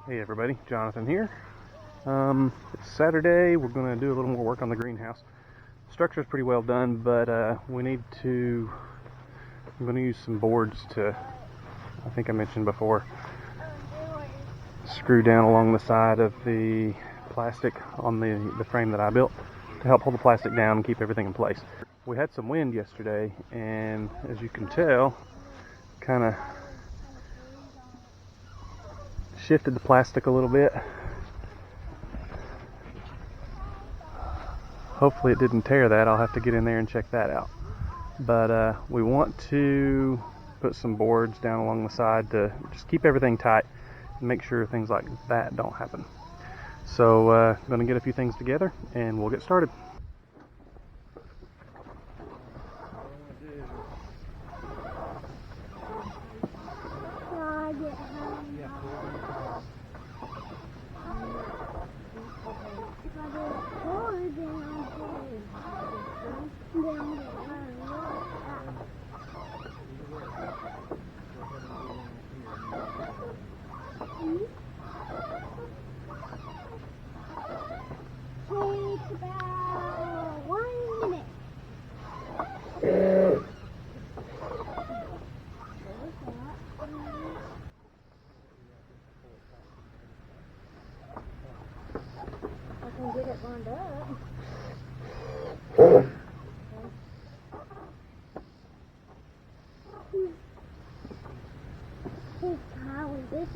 Hey everybody, Jonathan here. It's Saturday. We're going to do a little more work on the greenhouse. The structure is pretty well done, but I'm going to use some boards to, I think I mentioned before, screw down along the side of the plastic on the frame that I built to help hold the plastic down and keep everything in place. We had some wind yesterday, and as you can tell, kind of shifted the plastic a little bit. Hopefully it didn't tear that. I'll have to get in there and check that out. But we want to put some boards down along the side to just keep everything tight and make sure things like that don't happen. So I'm going to get a few things together and we'll get started. Get it lined up.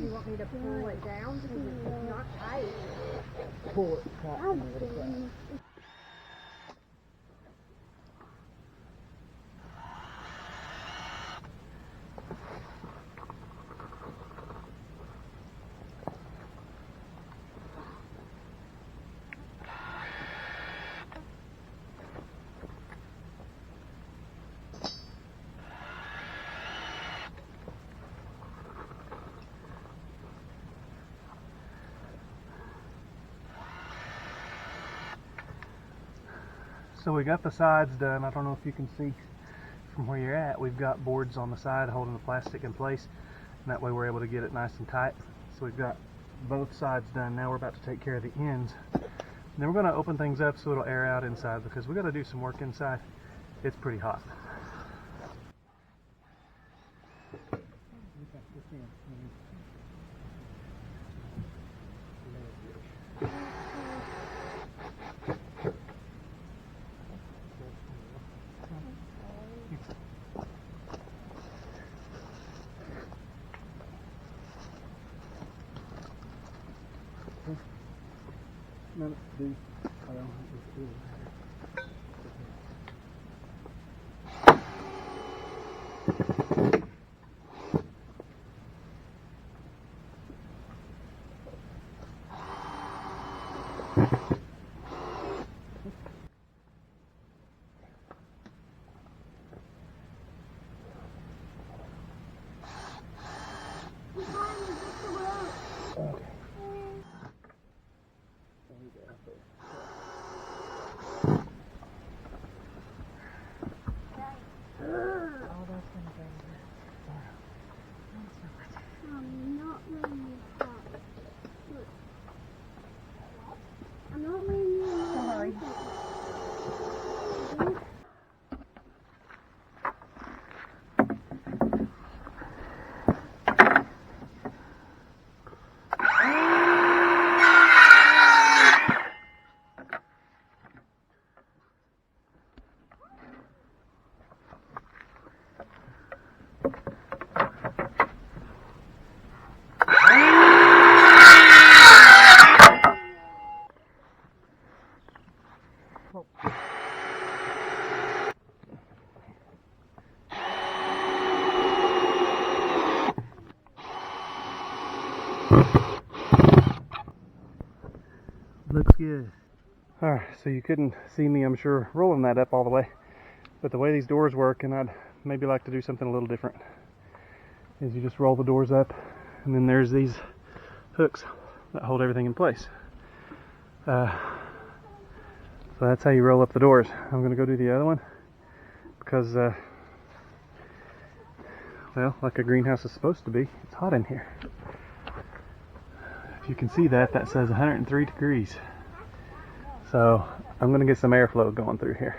You want me to pull it down because it's not tight? Pull it tight. So we got the sides done. I don't know if you can see from where you're at. We've got boards on the side holding the plastic in place, and that way we're able to get it nice and tight. So we've got both sides done. Now we're about to take care of the ends. And then we're going to open things up so it'll air out inside, because we got to do some work inside. It's pretty hot. Looks good. Alright, so you couldn't see me, I'm sure, rolling that up all the way. But the way these doors work, and I'd maybe like to do something a little different, is you just roll the doors up, and then there's these hooks that hold everything in place. So that's how you roll up the doors. I'm going to go do the other one, because, well, like a greenhouse is supposed to be, it's hot in here. If you can see that, that says 103 degrees. So I'm going to get some airflow going through here.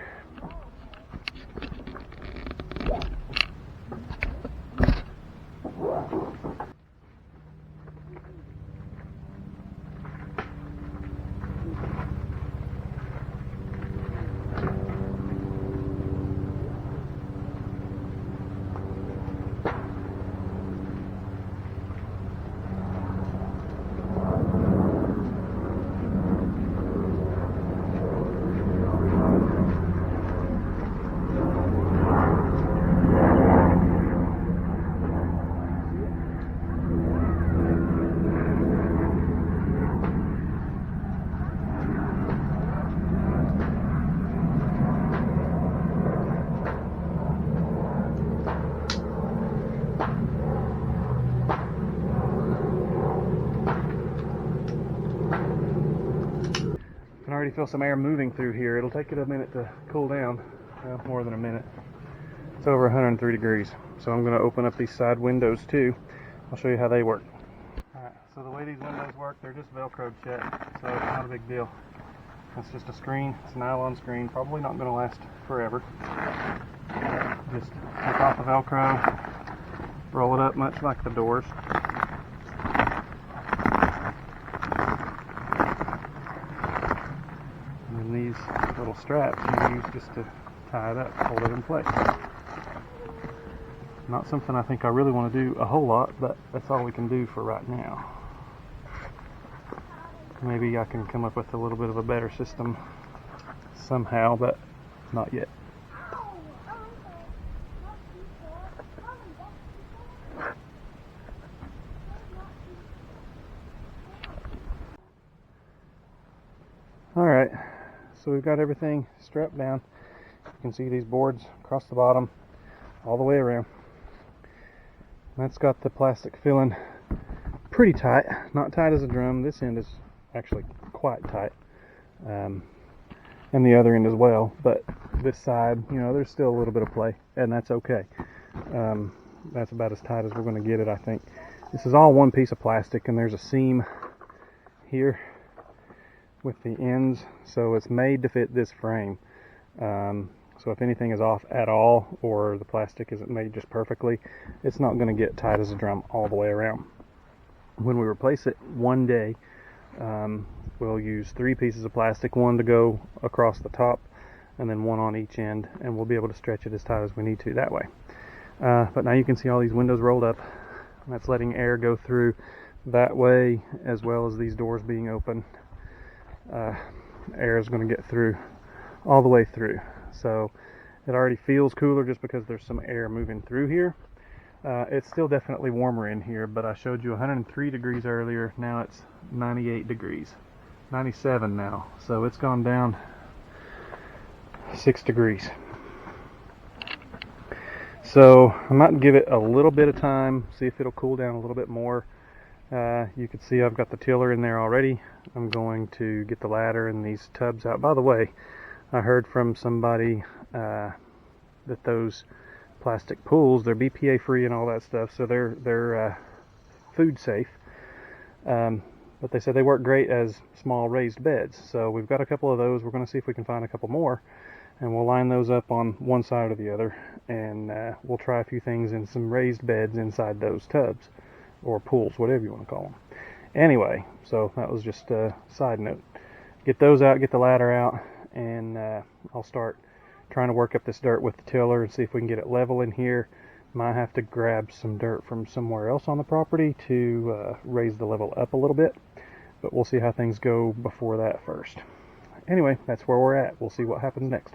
I can already feel some air moving through here. It'll take it a minute to cool down, well, more than a minute. It's over 103 degrees. So I'm going to open up these side windows too. I'll show you how they work. Alright, so the way these windows work, they're just Velcroed shut, so it's not a big deal. It's just a screen, it's a nylon screen, probably not going to last forever. Just take off the Velcro, roll it up much like the doors. And these little straps you use just to tie it up, hold it in place. Not something I think I really want to do a whole lot, but that's all we can do for right now. Maybe I can come up with a little bit of a better system somehow, but not yet. Alright, so we've got everything strapped down. You can see these boards across the bottom, all the way around. That's got the plastic filling pretty tight, not tight as a drum. This end is actually quite tight, and the other end as well, but this side, you know, there's still a little bit of play, and that's okay. That's about as tight as we're going to get it, I think. This is all one piece of plastic, and there's a seam here with the ends, so it's made to fit this frame. So if anything is off at all, or the plastic isn't made just perfectly, it's not going to get tight as a drum all the way around. When we replace it one day, we'll use 3 pieces of plastic, one to go across the top and then one on each end, and we'll be able to stretch it as tight as we need to that way. But now you can see all these windows rolled up. That's letting air go through that way, as well as these doors being open. Air is going to get through all the way through. So it already feels cooler just because there's some air moving through here. It's still definitely warmer in here, but I showed you 103 degrees earlier. Now it's 98 degrees. 97 now. So it's gone down 6 degrees. So I might give it a little bit of time, see if it'll cool down a little bit more. You can see I've got the tiller in there already. I'm going to get the ladder and these tubs out. By the way, I heard from somebody that those plastic pools, they're BPA free and all that stuff, so they're food safe. But they said they work great as small raised beds. So we've got a couple of those. We're going to see if we can find a couple more, and we'll line those up on one side or the other, and we'll try a few things in some raised beds inside those tubs or pools, whatever you want to call them. Anyway, so that was just a side note. Get those out, get the ladder out, and I'll start trying to work up this dirt with the tiller and see if we can get it level in here. Might have to grab some dirt from somewhere else on the property to raise the level up a little bit, but we'll see how things go before that first. Anyway, that's where we're at. We'll see what happens next.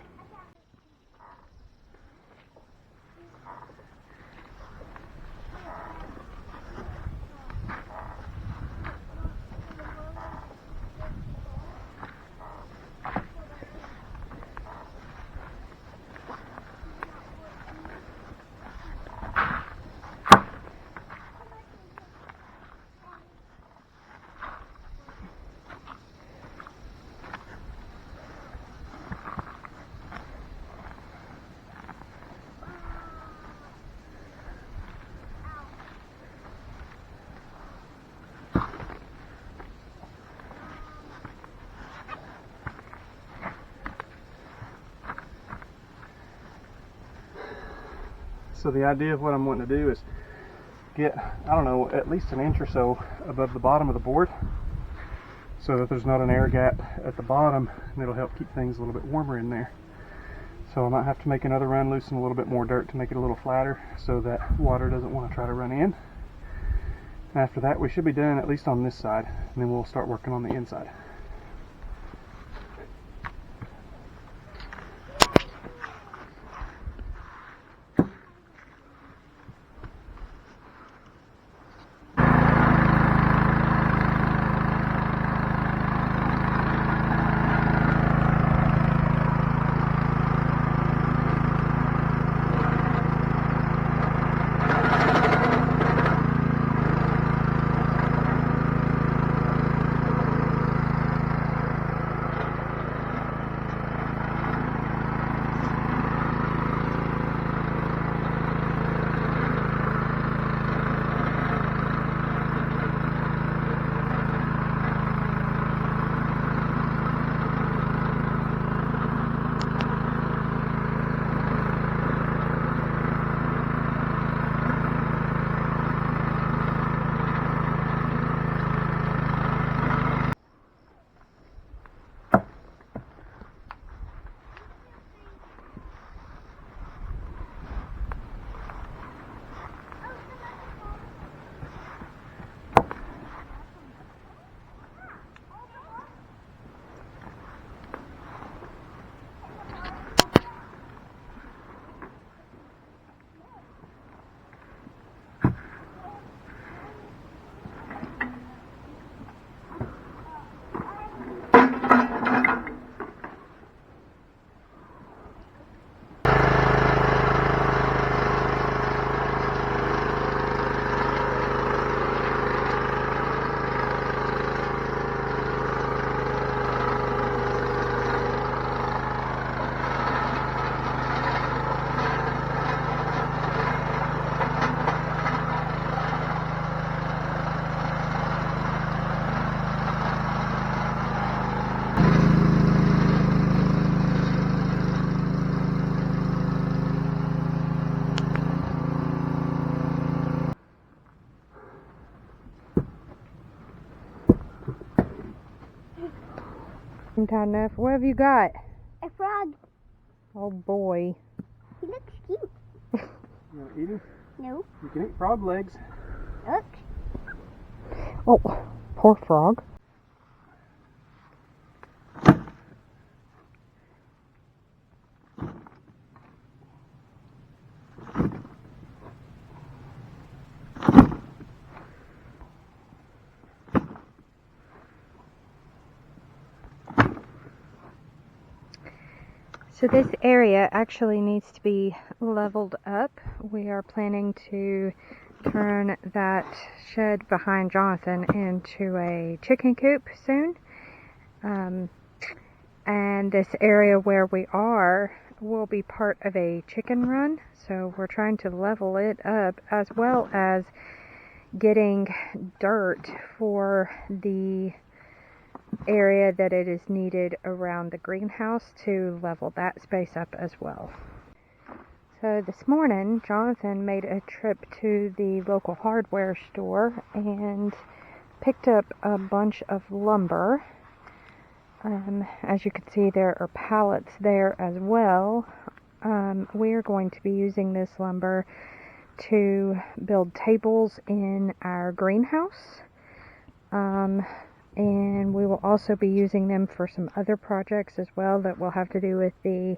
So the idea of what I'm wanting to do is get, I don't know, at least an inch or so above the bottom of the board so that there's not an air gap at the bottom, and it'll help keep things a little bit warmer in there. So I might have to make another run, loosen a little bit more dirt to make it a little flatter so that water doesn't want to try to run in. And after that we should be done, at least on this side, and then we'll start working on the inside. Tight enough. What have you got? A frog. Oh boy. He looks cute. You want to eat him? No. You can eat frog legs. Look. Oh, poor frog. So this area actually needs to be leveled up. We are planning to turn that shed behind Jonathan into a chicken coop soon. And this area where we are will be part of a chicken run. So we're trying to level it up, as well as getting dirt for the area that it is needed around the greenhouse to level that space up as well. So this morning, Jonathan made a trip to the local hardware store and picked up a bunch of lumber. As you can see, there are pallets there as well. We are going to be using this lumber to build tables in our greenhouse. And we will also be using them for some other projects as well that will have to do with the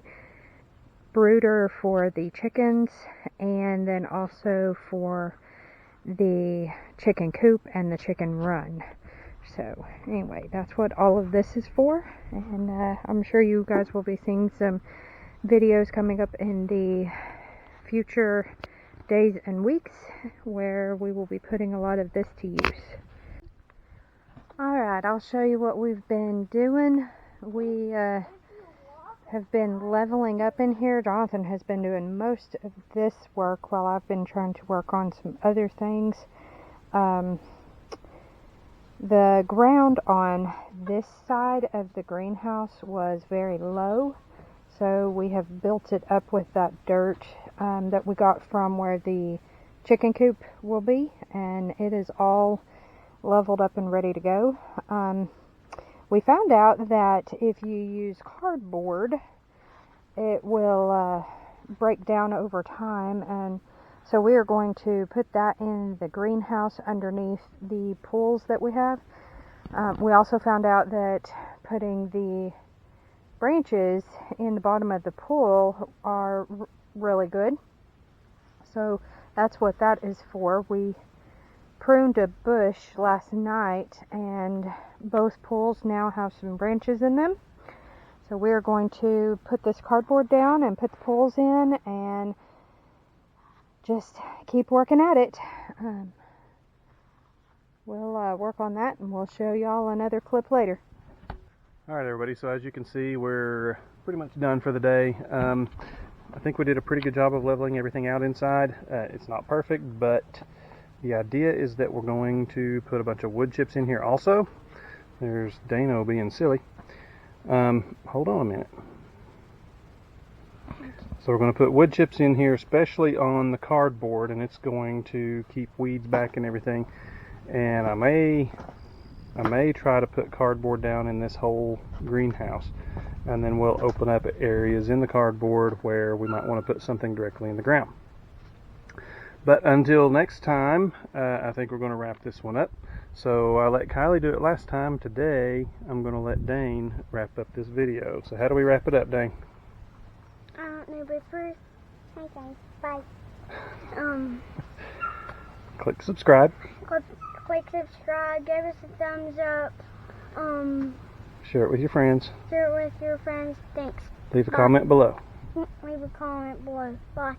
brooder for the chickens, and then also for the chicken coop and the chicken run. So anyway, that's what all of this is for, and I'm sure you guys will be seeing some videos coming up in the future days and weeks where we will be putting a lot of this to use. Alright, I'll show you what we've been doing. We have been leveling up in here. Jonathan has been doing most of this work while I've been trying to work on some other things. The ground on this side of the greenhouse was very low, so we have built it up with that dirt that we got from where the chicken coop will be, and it is all leveled up and ready to go. We found out that if you use cardboard, it will break down over time, and so we are going to put that in the greenhouse underneath the pools that we have. We also found out that putting the branches in the bottom of the pool are really good. So that's what that is for. We pruned a bush last night and both pools now have some branches in them. So we're going to put this cardboard down and put the poles in and just keep working at it. We'll work on that and we'll show y'all another clip later. Alright everybody, so as you can see we're pretty much done for the day. I think we did a pretty good job of leveling everything out inside. It's not perfect, but the idea is that we're going to put a bunch of wood chips in here also. There's Dano being silly. Hold on a minute. So we're going to put wood chips in here, especially on the cardboard, and it's going to keep weeds back and everything. And I may try to put cardboard down in this whole greenhouse, and then we'll open up areas in the cardboard where we might want to put something directly in the ground. But until next time, I think we're going to wrap this one up. So I let Kylie do it last time. Today I'm going to let Dane wrap up this video. So how do we wrap it up, Dane? I don't know, but first, hi guys, bye. Click subscribe. Click subscribe, give us a thumbs up, Share it with your friends. share it with your friends, thanks. Leave a comment below. Leave a comment below, bye.